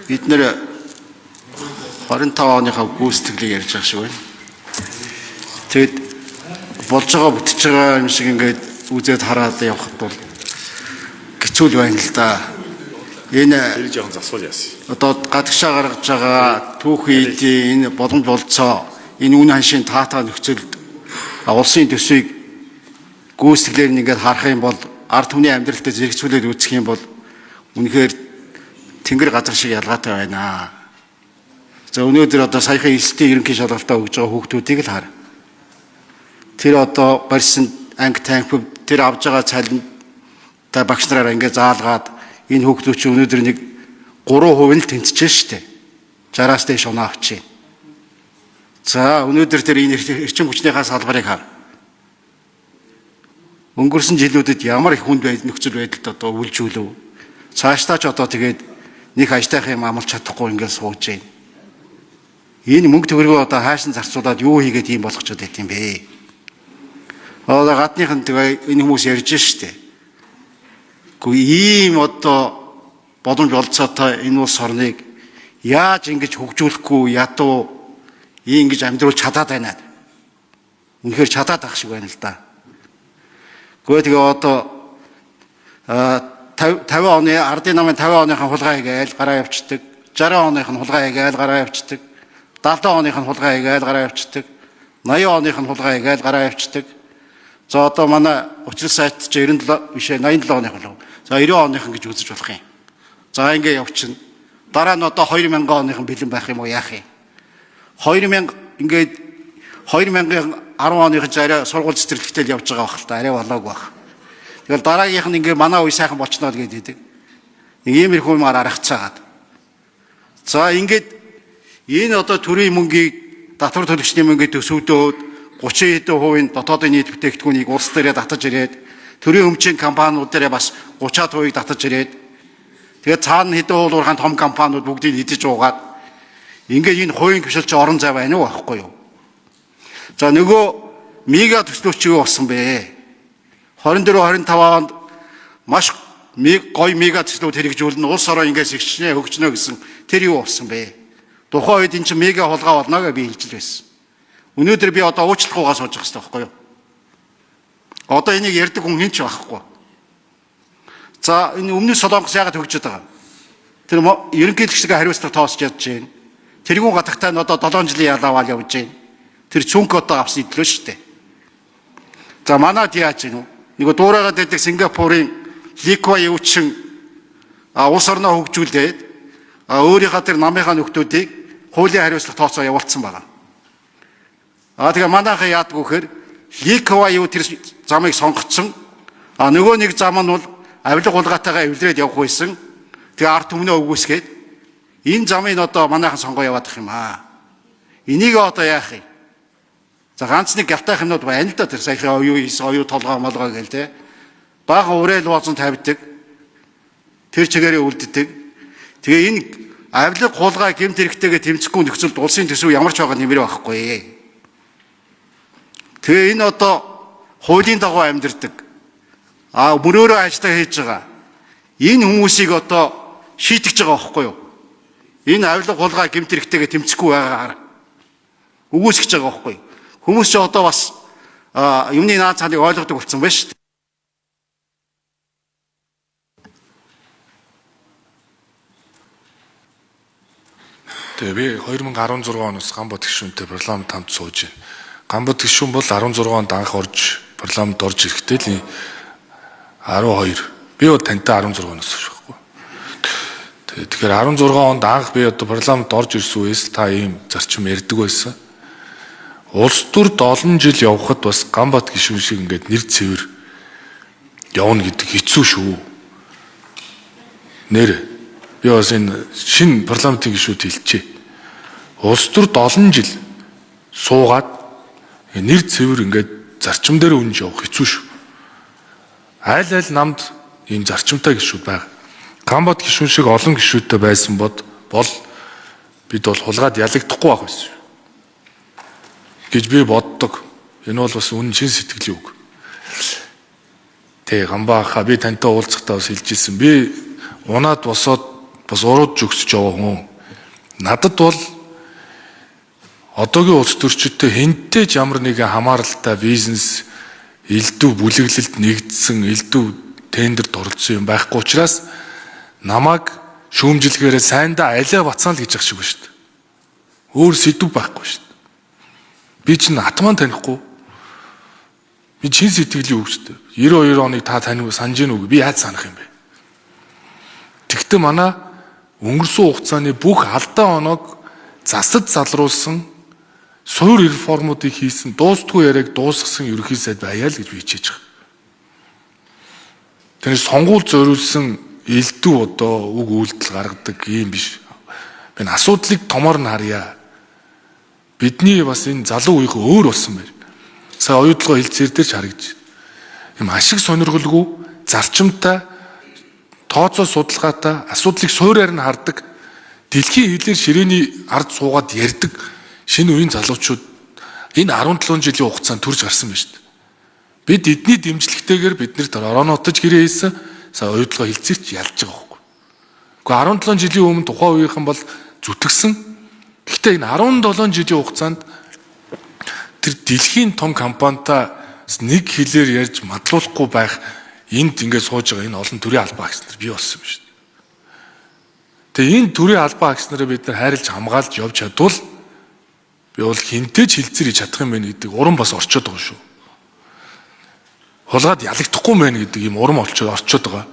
бид нэр 25 оныхаа гүйцэтгэлийг ярьж байгаа шиг байна. Тэгэд болж байгаа бүтэж байгаа юм шиг ингээд үзээд хараад явхад бол хэцүү л байна л да. Энэ жоохон засвал яасан. Одоо гадагшаа гаргаж байгаа түүхийн энэ боломж болцоо энэ үн ханшийн таатаа нөхцөлд улсын төсвийг гүйцэтгэлээр ингээд харах юм бол ард түмний амьдралтай зэрэгцүүлээд үүсэх юм бол үнэхээр тэнгэр газар шиг ялгаатай байна. За өнөөдөр одоо саяхан эсэлтийн ерөнхий шалгалтаа өгж байгаа хүүхдүүдийг л хар. Тэр одоо барьсан анги танхив тэр авж байгаа цалин та багш нараар ингээд заалгаад энэ хүүхдүүд чинь өнөөдөр нэг 3% нь тэнцэж штэ. 60-аас дээш оноо авчих. За өнөөдөр тэр энэ эрчим хүчнийхаа салбарыг хар. Өнгөрсөн жилүүдэд ямар их хүнд нөхцөл байдалд одоо үйлжүүлв. Цаашдаа ч одоо тэгээд нэг ажтайх юм амлах чадахгүй ингээд сууж байна. Энэ мөнгө төгрөгөө одоо хаашин зарцуулаад юу хийгээд ийм болгочод байт юм бэ? Одоо гадныхан тэгээ энэ хүмүүс ярьж штэ. Гэхдээ ийм одоо боломж олцоотой энэ улс орныг яаж ингэж хөгжүүлэхгүй ядуу ингэж амьдруулж чадаад байна. Үнэхээр чадаад ах шиг байна л да. Гэхдээ тэгээ одоо 50 оны ардын намын 50 оныхан хулгай хийгээл гараа явцдаг. 60 оных нь хулгай хийгээл гараа явцдаг. 70 оных нь хулгай хийгээл гараа явцдаг. 80 оных нь хулгай хийгээл гараа явцдаг. За одоо манай учрал сайт ч 97 биш 87 оных болов. За 90 оных нь гэж үзэж болох юм. За ингэ явчихна. Дараа нь одоо 2000 оных нь бэлэн байх юм уу яах юм? 2000 ингээд 2010 оных нь арай сургууль цэцэрлэгтэл явж байгаа байх л та арай болоогүй байх. Тэгэл дараагийнх нь ингээ манай үе сайхан болчихноо л гэдэг. Нэг иймэрхүү юмар аргацаагаад. За ингээд энэ одоо төрийн мөнгийг татвар төлөгчний мөнгийг төсөвдөөд 30% дотоодын нийт бүтээгдэхүүнийг улс дээрээ татаж ирээд төрийн өмчийн компаниуд дээрээ бас 30% татаж ирээд тэгээд цаана хэдэн уулуурхайн том компаниуд бүгдийг идэж уугаад ингээд энэ хувийн гүшилч орон зай байна уу байхгүй юу? За нөгөө мега төслөөч юу болсон бэ? 24 25 онд маш гоё мега төслүүд хэрэгжүүлнэ. Улс орон ингээд сэгчнээ хөгжнө гэсэн тэр юу болсон бэ? Тухайн үед эн чинь мега хулгай болно гэж би хэлж байсан. Өнөөдөр би одоо уучлахгүйгаа сууж байгаа байхгүй юу? Одоо энийг ярьдаг хүн хэн ч байхгүй. За энэ өмнөд Солонгос яагаад хөгжиж байгаа? Тэр ерөнхийлөгчдөө хариуцлага тоосч ядж байна. Тэргүүн гадагтай нь одоо 7 жилийн ялаавал явж байна. Тэр цүнх одоо авсан идлөө шүү дээ. За манад яаж гэнэ? Нэг дуурайгаад байдаг Сингапурын Ликва юучин улс орноо хөгжүүлээд өөрийнхөө тэр намынхаа нөхдүүдийг хуулийн хариуцлага тооцоо явуулсан байгаа. Тэгээ манайхаа яадгүй хэр Ликва юу тэр замыг сонгоцсон. Нөгөө нэг зам нь бол авилга хулгаатайгаа эвлэрээд явах байсан. Тэгээ ард түмнээ өгөөсгээд энэ замыг одоо манайхан сонгоо яваадах юм аа. Энийг одоо яах юм? За ганц нэг гялтайх юмнууд байна л да тэр саяхан оюу толгой молгой гэл те. Бага урээл бооцон тавьдаг. Тэр чигээрээ үлддэг. Тэгээ энэ авилга хулгай гэмт хэрэгтэйгээ тэмцэхгүй нөхцөлд улсын төсөв ямар ч байгаа нэмэр байхгүй. Тэгээ энэ одоо хуулийн дагуу амьдардаг. Мөрөөрөө ажиллаа хийж байгаа. Энэ хүмүүсийг одоо шийтгэж байгаа байхгүй юу? Энэ авилга хулгай гэмт хэрэгтэйгээ тэмцэхгүй байгаагаар өгөөсгөж байгаа байхгүй юу? Хүмүүс ч одоо бас юмны наад цааныг ойлгодог болсон байна шүү дээ. Тэгээ би 2016 оноос Гамбат гишүүнтэй парламент хамт сууж байна. Гамбат гишүүн бол 16 онд анх орж парламент орж ирэхдээ л 12. Би бол тантай 16 оноос байхгүй. Тэгэхээр 16 онд анх би одоо парламент орж ирсэн үеэс та ийм зарчим ярьдаг байсан. Улс төрд олон жил явхад бас Гамбат гишүүн шиг ингээд нэр цэвэр явна гэдэг хэцүү шүү. Нэр би бас энэ шинэ парламентын гишүүд хэлчихэ. Улс төрд олон жил суугаад нэр цэвэр ингээд зарчим дээр үнж явах хэцүү шүү. Айл намд ийм зарчимтай гишүүд байгаа. Гамбат гишүүн шиг олон гишүүдтэй байсан бол бид бол хулгаад ялагдахгүй байх байсан гэж би боддог. Энэ бол бас үнэн шин сэтгэлийн үг. Тэгээ Гамбааха би тантай уулзахдаа бас хэлжсэн. Би унаад босоод бас уруудж өгсөж яваа хүн. Надад бол одоогийн улс төрчидтэй хэнтэй ч ямар нэгэн хамааралтай бизнес, элдв бүлэглэлд нэгдсэн, элдв тендерт оролцсон юм байхгүй учраас намайг шүүмжилгээрээ сайндаа алиа бацсан л гэж ах шиг ба шүү дээ. Өөр сэдв байхгүй шүү дээ. Би чинь атман танихгүй. Би чин сэтгэлийн үг шүү дээ. 92 оныг та таних санаж гин үг. Би яаж санах юм бэ? Тэгтээ манай өнгөрсөн хугацааны бүх алдаа оноог засаж залруулсан, суур реформуудыг хийсэн, дуустгүй яриаг дуусгасан ерөнхий сайд байяа л гэж би хичээж байгаа. Тэр сонгуул зориулсан элдв одоо үг үйлдэл гаргадаг юм биш. Энэ асуудлыг томоор нь харъя. Бидний бас энэ залуу үеийн өөр болсон байна. Сая оюутлогоо хэлцээр дээр ч харагдаж. Им ашиг сонирхолгүй, зарчимтай, тооцоо судалгаатай, асуудлыг суурьаар нь хардаг, дэлхийн хилээр ширээний ард суугаад ярьдаг шинэ үеийн залуучууд энэ 17 жилийн хугацаанд төрж гарсан байна шүү дээ. Бид эдний дэмжлэгтэйгээр биднэрт ороонотож гэрээ хийсэн, сая оюутлогоо хэлцээрч ялж байгаа байхгүй. Гэхдээ 17 жилийн өмнө тухайн үеийнхэн бол зүтгэсэн. Гэхдээ энэ 17 жилийн хугацаанд тэр дэлхийн том компанитай нэг хэлээр ярьж мадлуулахгүй байх энд ингээд сууж байгаа энэ олон төрлийн албан агч нар бий болсон юм шүү дээ. Тэгээ энэ төрлийн албан агч нарыг бид нар хайрлж хамгаалж явж чадвал би бол хинтээ ч хилцэр хийж чадах юм байна гэдэг урам бас орчод байгаа шүү. Хулгаад ялагдахгүй юм байна гэдэг юм урам орчод байгаа.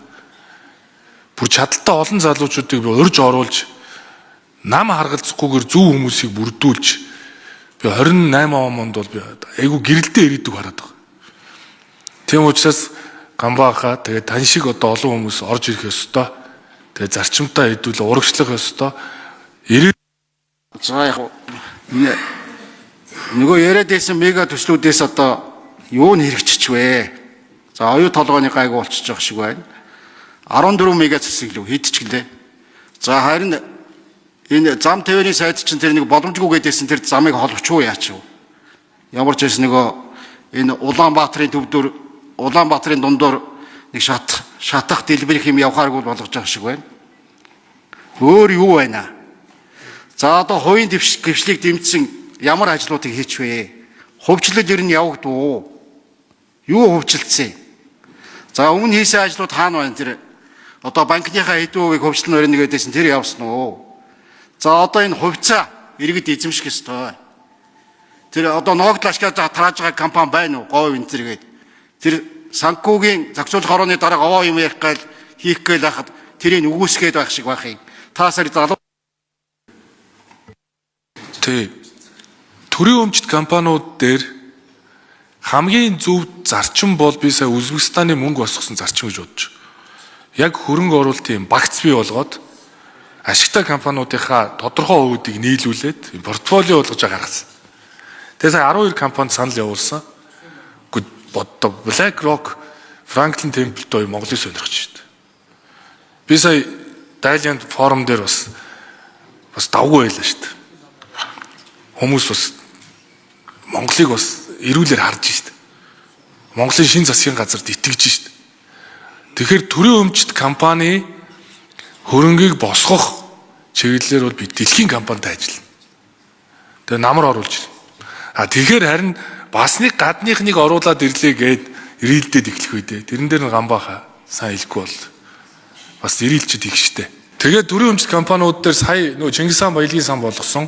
Бүр чадaltaй олон залуучуудыг би урьж оруулж нам харгалзахгүйгээр зөв хүмүүсийг бүрдүүлж би 28 онд бол би айгу гэрэлтэй ирээдүг хараад байгаа. Тийм учраас Гамбаахаа тэгээ тань шиг одоо олон хүмүүс орж ирэх ёстой. Тэгээ зарчимтай хэдүүл урагшлах ёстой. За яг нөгөө яриад байсан мега төслүүдээс одоо юу нь хэрэгжиж вэ? За оюу толгойн гайгүй болчихж байгаа шиг байна. 14 мега засаг л хийдчихлээ. За харин энэ зам тавины сайд чинь тэр нэг боломжгүй гэдээсэн тэр замыг холбоч уу яач вэ? Ямар ч байсан нөгөө энэ Улаанбаатарын төвдөр Улаанбаатарын дундуур нэг шатах дэлбэрэх юм явахааргүй болгож байгаа шиг байна. Өөр юу байна? За одоо хувийн гэрчлэлийг дэмжсэн ямар ажлуудыг хийч вэ? Хөвчлөл ер нь явагдав. Юу хөвчлөлцөө? За өмнө хийсэн ажлууд хаана байна тэр? Одоо банкныхаа хэдэн хувийг хөвчлөн өрнө гэдээсэн тэр явсан уу? За одоо энэ хувьцаа иргэд эзэмших ёстой. Тэр одоо ногдол ашиглаж тарааж байгаа компани байна уу? Говь энэ зэрэг. Тэр санхүүгийн зохицуулах орооны дараа овоо юм ярих гал хийх гээл хахад тэрийг үгүйсгээд байх шиг байх юм. Та сар залуу төрийн өмчт компаниуд дээр хамгийн зөв зарчим бол би сая Узбекистаны мөнгө босгосон зарчим гэж бодож. Яг хөрөнгө оруулалтын багц бий болгоод ашигтай компаниудынхаа тодорхой хувийг нийлүүлээд портфолио болгож гаргасан. Тэгээ сая 12 компанид санал явуулсан. Боддог BlackRock, Franklin Templeton Монголыг сонирхож шүү дээ. Би сая Дайланд форум дээр бас давгүй байлаа шүү дээ. Хүмүүс бас Монголыг бас эрүүлэр харж шүү дээ. Монголын шин засгийн газарт итгэж шүү дээ. Тэгэхээр төрийн өмчт компани хөрөнгийг босгох чиглэлээр бол би дэлхийн компанитай ажиллана. Тэгээ намар оруулж ирнэ. Тэгэхээр харин бас нэг гадных нэг оруулаад ирлээ гэд ирээлдээд эхлэх үедээ тэрэн дээр нь Гамбаахаа сайн хэлэхгүй бол бас ирээлчэд их штэ. Тэгээд төрийн өмчт компаниуд дээр сая нөгөө Чингис хаан баялагын сан болгосон.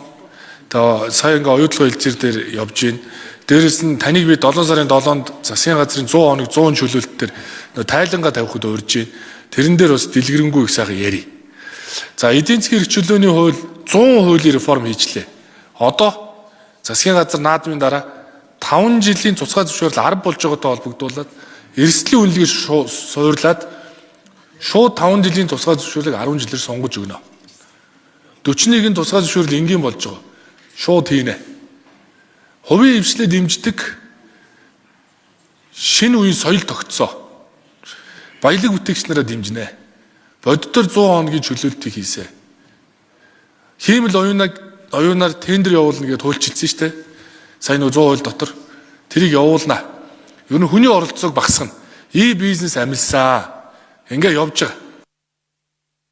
Тэгээ сая ингээ оюутлогын хэлцээр дээр явж гин. Дээрээс нь таныг би 7 сарын 7-нд засгийн газрын 100 хоног 100 чөлөөлт дээр нөгөө тайлангаа тавихад урьж гин. Тэрэн дээр бас дэлгэрэнгүй их сайхан яри. За эдийн засгийн эрхчлөөний хууль 100 хуулийн реформ хийжлээ. Одоо засгийн газар наадмын дараа 5 жилийн цуцгаан зөвшөөрөл 10 болж байгаатай холбогдуулаад эрсдлийн үнэлгээ суурлаад шууд 5 жилийн цуцгаан зөвшөөрлийг 10 жилээр сонгож өгнө. 41-ийн цуцгаан зөвшөөрөл энгийн болж байгаа. Шууд хийнэ. Хувийн хвшлээ дэмждэг шинэ үеийн соёл тогтсоо. Баялаг бүтээгч нараа дэмжинэ. Боддоор 100 хоногийн чөлөөлтийг хийсэ. Хиймэл оюунаар тендер явуулна гэж хуульчилсан шүү дээ. Сайн нөө 100 хууль дотор тэрийг явуулнаа. Ер нь хүний оролцоог багасгана. И бизнес амилсан. Ингээ явж байгаа.